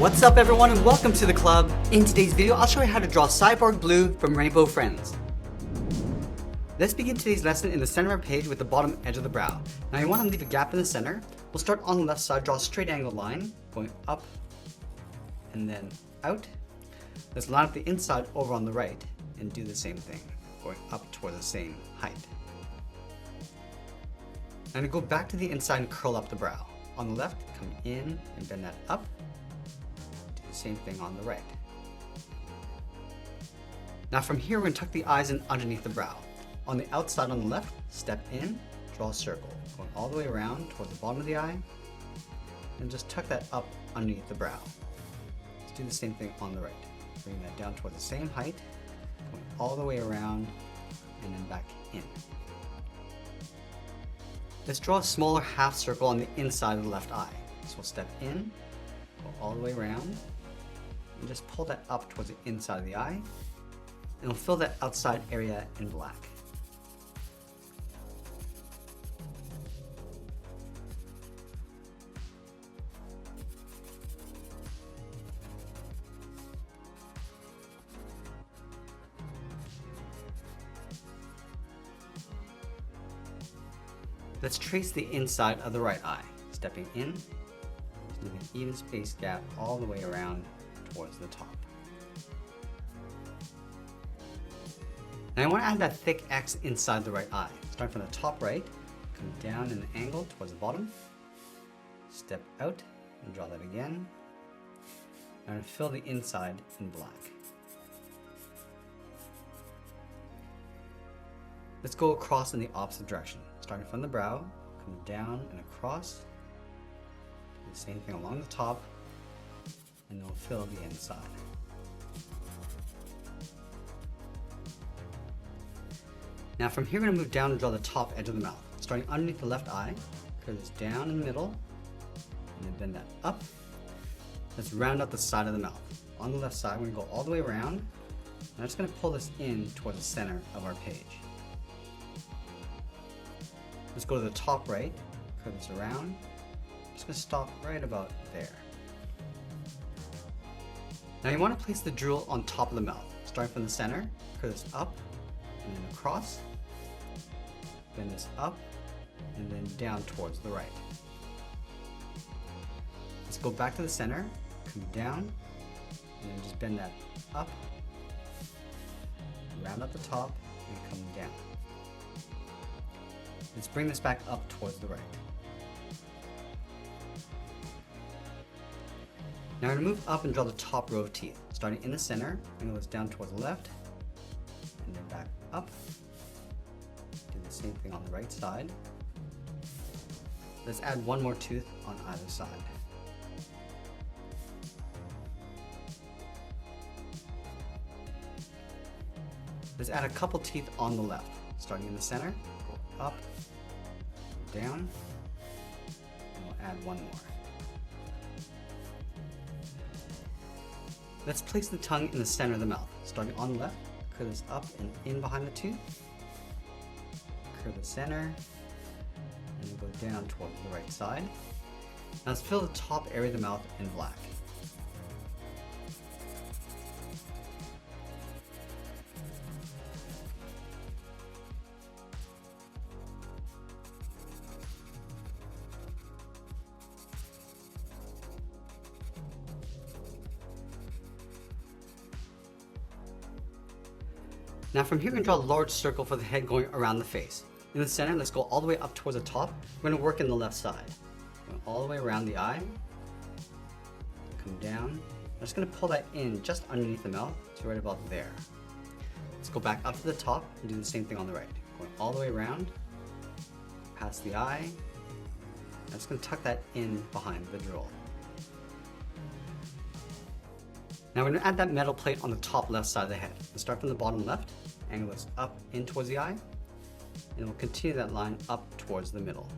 What's up everyone and welcome to the club. In today's video I'll show you how to draw Cyborg Blue from Rainbow Friends. Let's begin today's lesson in the center of our page with the bottom edge of the brow. Now you want to leave a gap in the center. We'll start on the left side, draw a straight angled line going up and then out. Let's line up the inside over on the right and do the same thing, going up toward the same height. Now to go back to the inside and curl up the brow. On the left, come in and bend that up. Do the same thing on the right. Now from here, we're going to tuck the eyes in underneath the brow. On the outside on the left, step in, draw a circle, going all the way around toward the bottom of the eye, and just tuck that up underneath the brow. Let's do the same thing on the right. Bring that down toward the same height, going all the way around, and then back in. Let's draw a smaller half circle on the inside of the left eye. So we'll step in, go all the way around, and just pull that up towards the inside of the eye, and we'll fill that outside area in black. Let's trace the inside of the right eye, stepping in, leaving an even space gap all the way around towards the top. Now I want to add that thick X inside the right eye. Starting from the top right, come down in an angle towards the bottom, step out and draw that again, and fill the inside in black. Let's go across in the opposite direction. Starting from the brow, come down and across. Do the same thing along the top, and then we'll fill the inside. Now from here, we're going to move down and draw the top edge of the mouth. Starting underneath the left eye, curve this down in the middle, and then bend that up. Let's round out the side of the mouth. On the left side, we're going to go all the way around, and I'm just going to pull this in towards the center of our page. Let's go to the top right, curve this around. I'm just going to stop right about there. Now you want to place the drill on top of the mouth. Starting from the center, curve this up and then across. Bend this up and then down towards the right. Let's go back to the center, come down, and then just bend that up, round up the top, and come down. Let's bring this back up towards the right. Now we're going to move up and draw the top row of teeth. Starting in the center, angle this down towards the left, and then back up. Do the same thing on the right side. Let's add one more tooth on either side. Let's add a couple teeth on the left. Starting in the center, go up, down, and we'll add one more. Let's place the tongue in the center of the mouth. Starting on the left, curve this up and in behind the tooth, curve the center, and then go down towards the right side. Now let's fill the top area of the mouth in black. Now from here, we're going to draw a large circle for the head going around the face. In the center, let's go all the way up towards the top. We're going to work in the left side. Going all the way around the eye. Come down. I'm just going to pull that in just underneath the mouth, so right about there. Let's go back up to the top and do the same thing on the right. Going all the way around, past the eye. I'm just going to tuck that in behind the drill. Now we're going to add that metal plate on the top left side of the head. Let's start from the bottom left, angle this up in towards the eye, and we'll continue that line up towards the middle.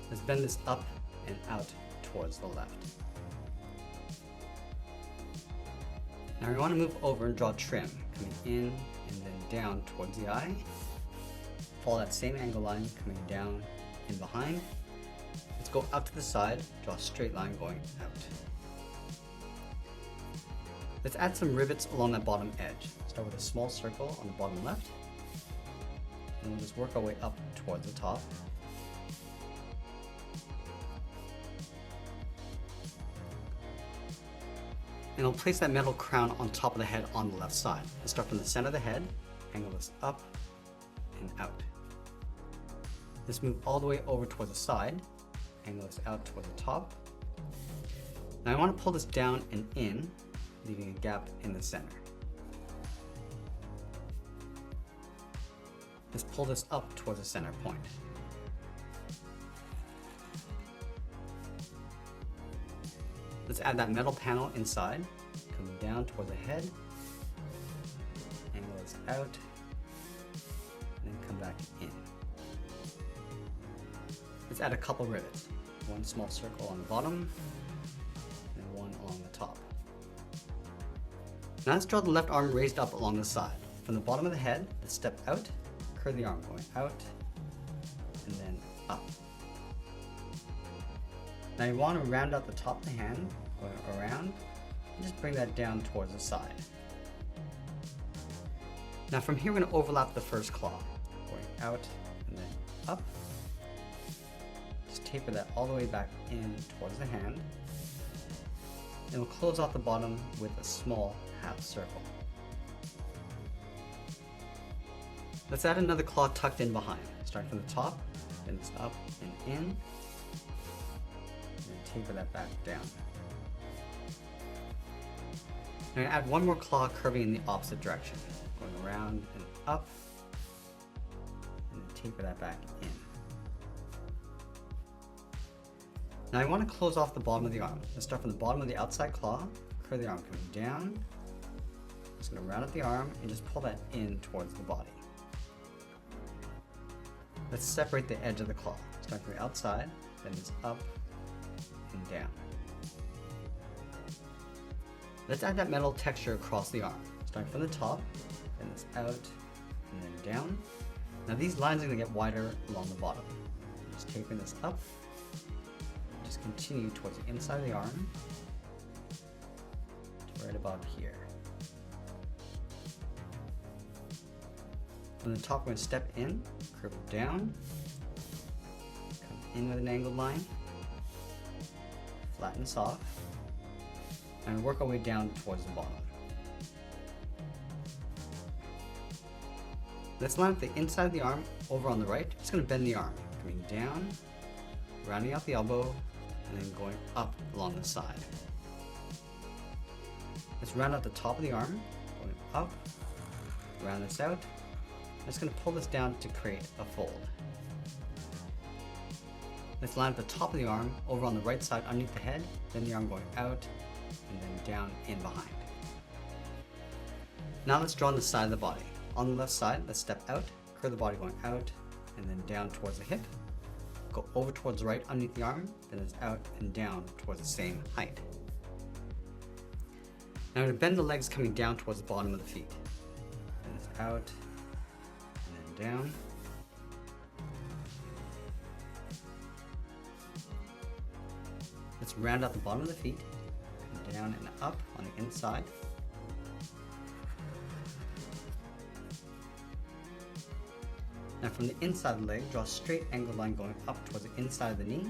Let's bend this up and out towards the left. Now we want to move over and draw trim, coming in and then down towards the eye. Follow that same angle line, coming down in behind. Let's go out to the side, draw a straight line going out. Let's add some rivets along that bottom edge. Start with a small circle on the bottom left, and we'll just work our way up towards the top. And I'll place that metal crown on top of the head on the left side. Let's start from the center of the head, angle this up and out. Let's move all the way over towards the side, angle this out towards the top. Now I want to pull this down and in, leaving a gap in the center. Let's pull this up towards the center point. Let's add that metal panel inside, coming down towards the head, angle this out, and then come back in. Let's add a couple rivets, one small circle on the bottom, and one along the top. Now let's draw the left arm raised up along the side. From the bottom of the head, let's step out, curve the arm going out, and then up. Now you want to round out the top of the hand, going around, and just bring that down towards the side. Now from here we're going to overlap the first claw, going out and then up. Just taper that all the way back in towards the hand. And we'll close off the bottom with a small half circle. Let's add another claw tucked in behind. Start from the top, then it's up and in. Taper that back down. I'm going to add one more claw curving in the opposite direction, going around and up, and then taper that back in. Now I want to close off the bottom of the arm. Let's start from the bottom of the outside claw, curve the arm coming down. Just going to round up the arm and just pull that in towards the body. Let's separate the edge of the claw. Start from the outside, then it's up and down. Let's add that metal texture across the arm. Starting from the top, then it's out, and then down. Now these lines are going to get wider along the bottom. Just tapering this up. Just continue towards the inside of the arm, to right about here. From the top, we're going to step in, curve it down, come in with an angled line, flatten this off, and work our way down towards the bottom. Let's line up the inside of the arm over on the right. Just going to bend the arm, coming down, rounding out the elbow, and then going up along the side. Let's round out the top of the arm, going up, round this out. I'm just going to pull this down to create a fold. Let's line up the top of the arm over on the right side underneath the head, then the arm going out, and then down in behind. Now let's draw on the side of the body. On the left side, let's step out, curve the body going out, and then down towards the hip. Go over towards the right underneath the arm, then it's out and down towards the same height. Now I'm going to bend the legs coming down towards the bottom of the feet. Then it's out, and then down. Let's round out the bottom of the feet, come down and up on the inside. Now from the inside of the leg, draw a straight angled line going up towards the inside of the knee.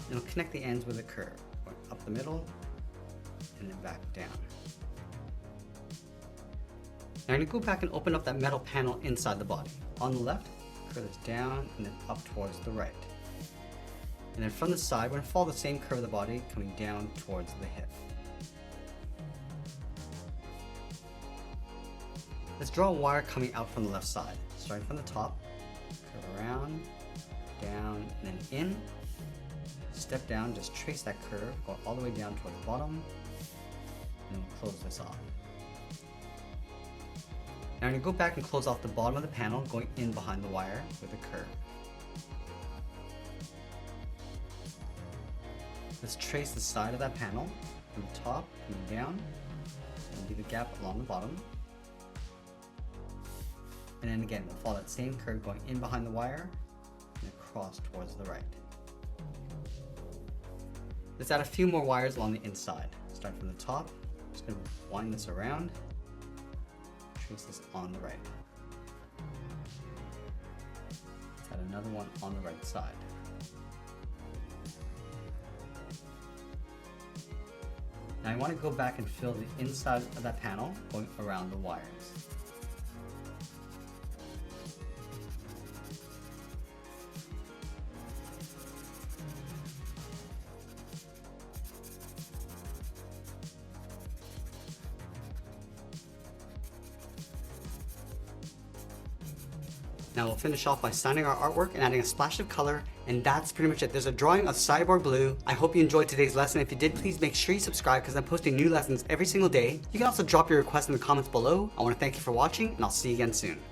And we'll connect the ends with a curve, going up the middle and then back down. Now I'm going to go back and open up that metal panel inside the body. On the left, curve this down and then up towards the right. And then from the side, we're going to follow the same curve of the body, coming down towards the hip. Let's draw a wire coming out from the left side. Starting from the top, curve around, down, and then in. Step down, just trace that curve, go all the way down toward the bottom, and then we'll close this off. Now I'm going to go back and close off the bottom of the panel, going in behind the wire with a curve. Let's trace the side of that panel from the top, coming down, and leave a gap along the bottom. And then again, we'll follow that same curve going in behind the wire and across towards the right. Let's add a few more wires along the inside. Start from the top, just gonna wind this around, trace this on the right. Let's add another one on the right side. Now I want to go back and fill the inside of that panel going around the wires. Now we'll finish off by signing our artwork and adding a splash of color, and that's pretty much it. There's a drawing of Cyborg Blue. I hope you enjoyed today's lesson. If you did, please make sure you subscribe because I'm posting new lessons every single day. You can also drop your requests in the comments below. I want to thank you for watching, and I'll see you again soon.